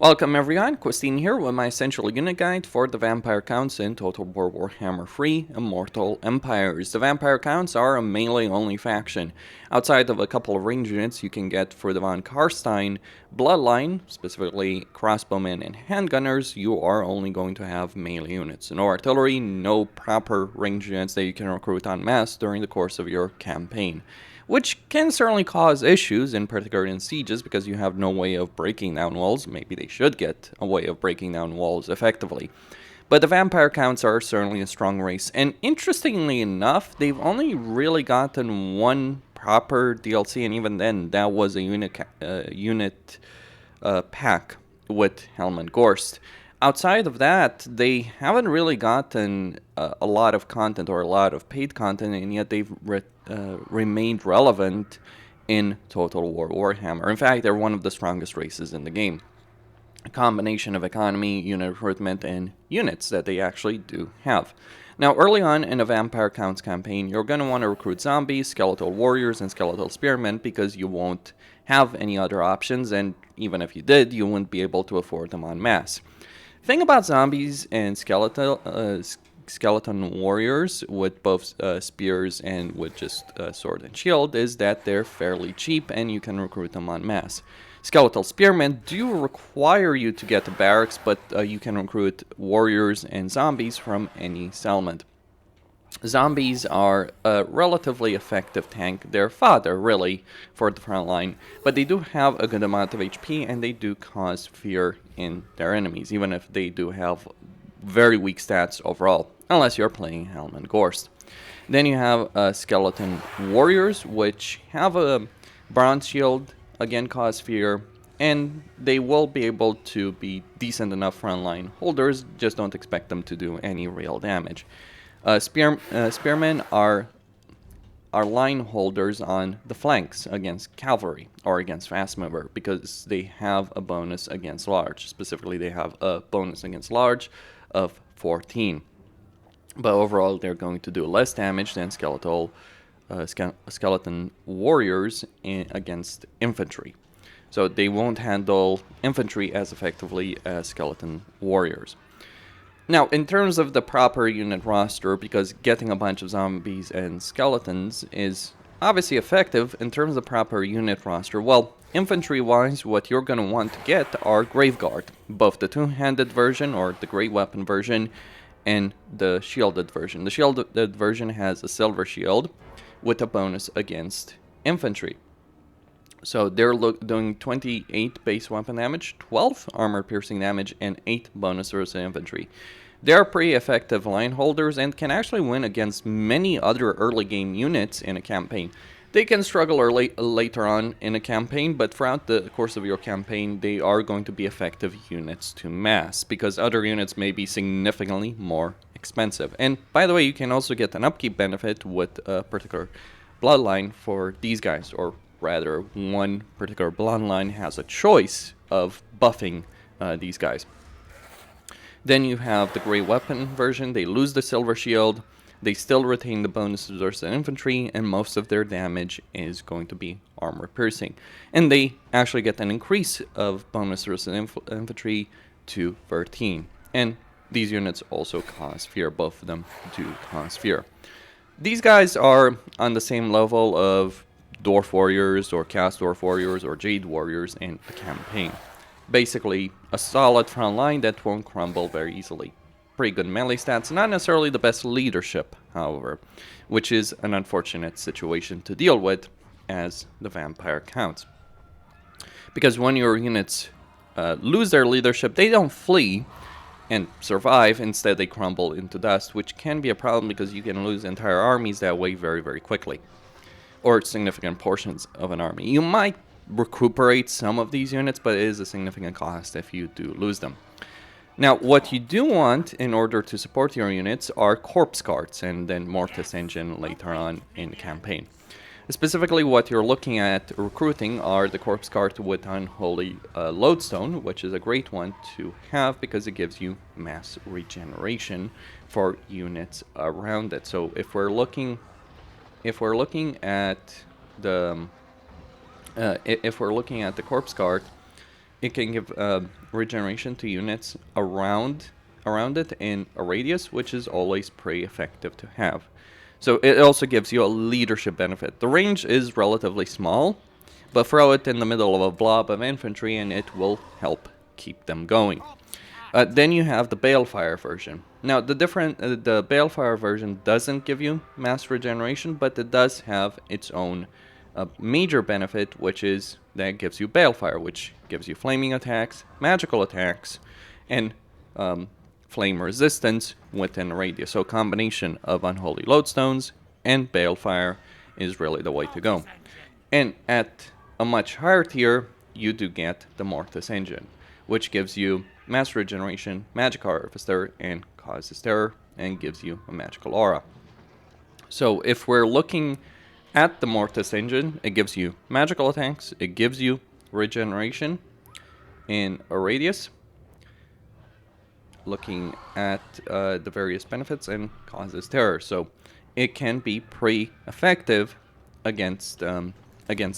Welcome everyone, Christine here with my essential unit guide for the vampire counts in Total War Warhammer 3 Immortal Empires. The vampire counts are a melee only faction. Outside of a couple of range units you can get for the von Karstein bloodline, specifically crossbowmen and handgunners, you are only going to have melee units. No artillery, no proper range units that you can recruit en masse during the course of your campaign. Which can certainly cause issues, in particular in sieges, because you have no way of breaking down walls. Maybe they should get a way of breaking down walls effectively. But the vampire counts are certainly a strong race, and interestingly enough, they've only really gotten one proper DLC, and even then, that was a unit pack with Helm Gorst. Outside of that, they haven't really gotten a lot of content or a lot of paid content, and yet they've remained relevant in Total War Warhammer. In fact, they're one of the strongest races in the game. A combination of economy, unit recruitment, and units that they actually do have. Now, early on in a Vampire Counts campaign, you're going to want to recruit zombies, skeletal warriors, and skeletal spearmen because you won't have any other options, and even if you did, you wouldn't be able to afford them en masse. Thing about zombies and skeleton warriors with both spears and with just sword and shield is that they're fairly cheap and you can recruit them en masse. Skeletal spearmen do require you to get to barracks, but you can recruit warriors and zombies from any settlement. Zombies are a relatively effective tank. They're fodder, really, for the front line, but they do have a good amount of HP and they do cause fear in their enemies, even if they do have very weak stats overall, unless you're playing Helm and Gorst. Then you have skeleton warriors, which have a bronze shield, again cause fear, and they will be able to be decent enough frontline holders, just don't expect them to do any real damage. Spearmen are line holders on the flanks against cavalry or against fast mover because they have a bonus against large. Specifically, they have a bonus against large of 14. But overall, they're going to do less damage than skeleton warriors against infantry. So they won't handle infantry as effectively as skeleton warriors. Now, in terms of the proper unit roster, because getting a bunch of zombies and skeletons is obviously effective in terms of proper unit roster, well, infantry-wise, what you're going to want to get are Graveguard, both the two-handed version, or the great weapon version, and the shielded version. The shielded version has a silver shield with a bonus against infantry. So they're doing 28 base weapon damage, 12 armor piercing damage, and 8 bonus versus infantry. They're pretty effective line holders and can actually win against many other early game units in a campaign. They can struggle later on in a campaign, but throughout the course of your campaign, they are going to be effective units to mass, because other units may be significantly more expensive. And by the way, you can also get an upkeep benefit with a particular bloodline for these guys, or rather, one particular bloodline has a choice of buffing these guys. Then you have the great weapon version. They lose the silver shield. They still retain the bonuses versus infantry, and most of their damage is going to be armor piercing. And they actually get an increase of bonus versus infantry to 13. And these units also cause fear. Both of them do cause fear. These guys are on the same level of Dwarf Warriors or Chaos Dwarf Warriors or Jade Warriors in a campaign. Basically, a solid front line that won't crumble very easily. Pretty good melee stats, not necessarily the best leadership, however, which is an unfortunate situation to deal with as the vampire counts. Because when your units lose their leadership, they don't flee and survive, instead they crumble into dust, which can be a problem because you can lose entire armies that way very, very quickly. Or significant portions of an army. You might recuperate some of these units, but it is a significant cost if you do lose them. Now, what you do want in order to support your units are corpse carts and then Mortis engine later on in the campaign. Specifically, what you're looking at recruiting are the corpse cart with Unholy Lodestone, which is a great one to have because it gives you mass regeneration for units around it. So if we're looking at the corpse cart, it can give regeneration to units around it in a radius, which is always pretty effective to have. So it also gives you a leadership benefit. The range is relatively small, but throw it in the middle of a blob of infantry and it will help keep them going. Then you have the Balefire version. Now the Balefire version doesn't give you mass regeneration, but it does have its own major benefit, which is that it gives you Balefire, which gives you flaming attacks, magical attacks, and flame resistance within a radius. So a combination of Unholy Lodestones and Balefire is really the way to go. And at a much higher tier, you do get the Mortis engine, which gives you mass regeneration, magic harvester, and causes terror, and gives you a magical aura. So if we're looking at the Mortis engine, it gives you magical attacks, it gives you regeneration in a radius. Looking at the various benefits, and causes terror, so it can be pretty effective against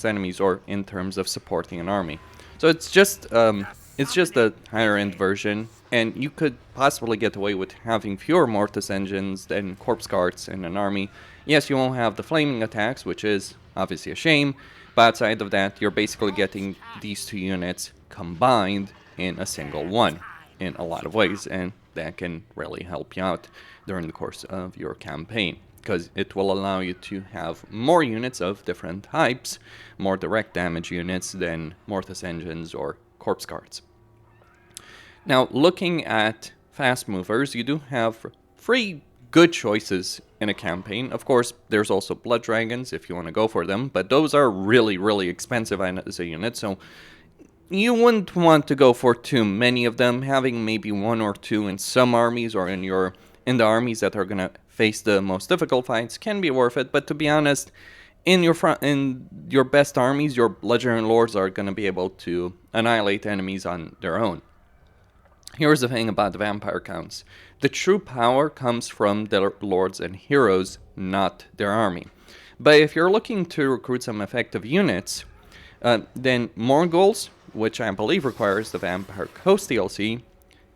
enemies, or in terms of supporting an army. So it's just a higher end version, and you could possibly get away with having fewer Mortis engines than corpse carts in an army. Yes, you won't have the flaming attacks, which is obviously a shame, but outside of that, you're basically getting these two units combined in a single one in a lot of ways, and that can really help you out during the course of your campaign, because it will allow you to have more units of different types, more direct damage units than Mortis engines or corpse carts. Now, looking at fast movers, you do have 3 good choices in a campaign. Of course, there's also blood dragons if you want to go for them, but those are really, really expensive as a unit, so you wouldn't want to go for too many of them. Having maybe 1 or 2 in some armies, or in the armies that are going to face the most difficult fights, can be worth it. But to be honest, in your best armies, your legendary lords are going to be able to annihilate enemies on their own. Here's the thing about the vampire counts. The true power comes from the lords and heroes, not their army. But if you're looking to recruit some effective units, then Mongols, which I believe requires the Vampire Coast DLC,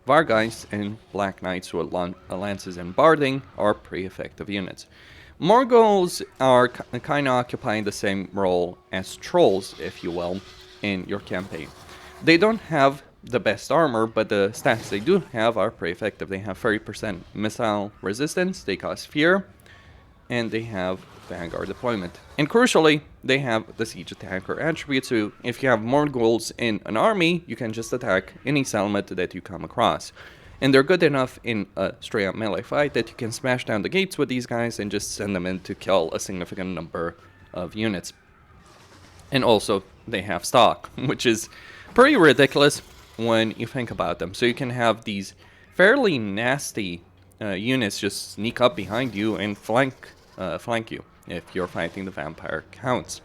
Vargeist, and Black Knights with Lances and Barding are pretty effective units. Mongols are kind of occupying the same role as Trolls, if you will, in your campaign. They don't have the best armor, but the stats they do have are pretty effective. They have 30% missile resistance, they cause fear, and they have Vanguard deployment. And crucially, they have the siege attacker attribute, so if you have Mongols in an army, you can just attack any settlement that you come across. And they're good enough in a straight up melee fight that you can smash down the gates with these guys and just send them in to kill a significant number of units. And also, they have stock, which is pretty ridiculous when you think about them. So you can have these fairly nasty units just sneak up behind you and flank you if you're fighting the vampire counts.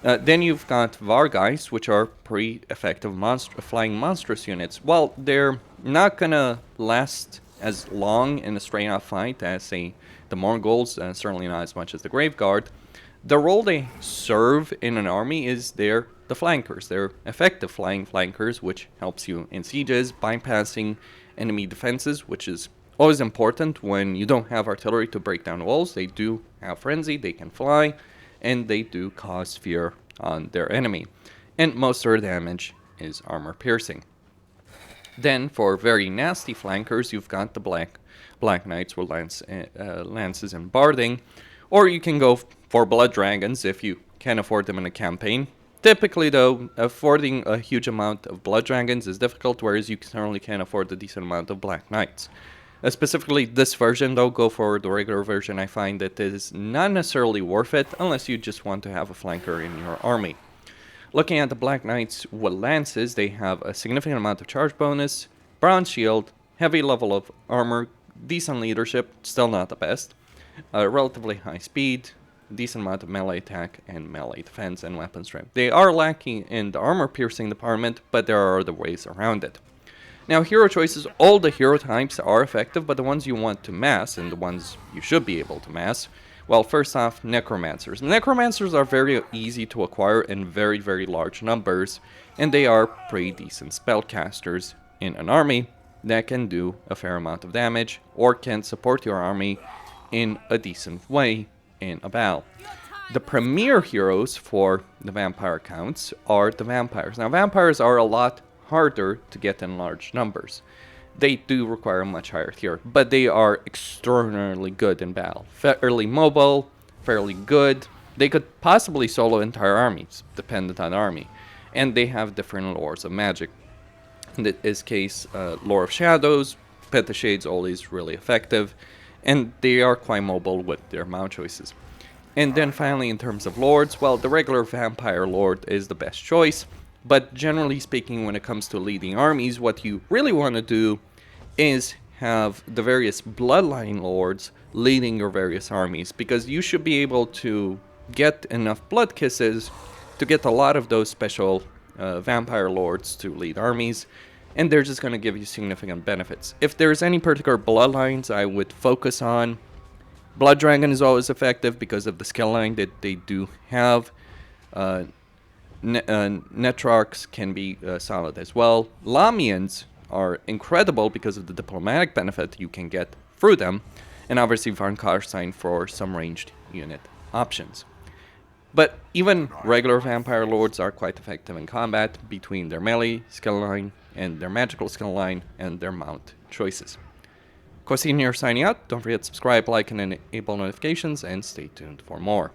Then you've got Vargeist, which are pretty effective flying monstrous units. While they're not gonna last as long in a straight up fight as, say, the Mongols, certainly not as much as the Graveguard, the role they serve in an army is they're the flankers. They're effective flying flankers, which helps you in sieges, bypassing enemy defenses, which is always important when you don't have artillery to break down walls. They do have frenzy, they can fly, and they do cause fear on their enemy. And most of their damage is armor piercing. Then for very nasty flankers, you've got the Black Knights with lances and barding, or you can go for blood dragons if you can afford them in a campaign. Typically, though, affording a huge amount of blood dragons is difficult, whereas you certainly can afford a decent amount of Black Knights. Specifically this version, though, go for the regular version. I find that it is not necessarily worth it unless you just want to have a flanker in your army. Looking at the Black Knights with lances, they have a significant amount of charge bonus, bronze shield, heavy level of armor, decent leadership, still not the best, relatively high speed, decent amount of melee attack, and melee defense and weapon strength. They are lacking in the armor piercing department, but there are other ways around it. Now, hero choices, all the hero types are effective, but the ones you want to mass, and the ones you should be able to mass, well, first off, Necromancers. Necromancers are very easy to acquire in very, very large numbers, and they are pretty decent spellcasters in an army that can do a fair amount of damage or can support your army in a decent way in a battle. The premier heroes for the vampire counts are the vampires. Now, vampires are a lot harder to get in large numbers. They do require a much higher tier, but they are extraordinarily good in battle. Fairly mobile, fairly good. They could possibly solo entire armies, dependent on army. And they have different lores of magic. In this case, Lore of Shadows, Pet the Shades, always really effective. And they are quite mobile with their mount choices. And then finally, in terms of lords, well, the regular vampire lord is the best choice. But generally speaking, when it comes to leading armies, what you really want to do is have the various bloodline lords leading your various armies. Because you should be able to get enough blood kisses to get a lot of those special vampire lords to lead armies, and they're just going to give you significant benefits. If there's any particular bloodlines I would focus on, Blood Dragon is always effective because of the skill line that they do have. Netrarchs can be solid as well. Lamians are incredible because of the diplomatic benefit you can get through them, and obviously Von Karstein for some ranged unit options. But even regular vampire lords are quite effective in combat between their melee skill line and their magical skill line and their mount choices. Cosine here signing out. Don't forget to subscribe, like, and enable notifications, and stay tuned for more.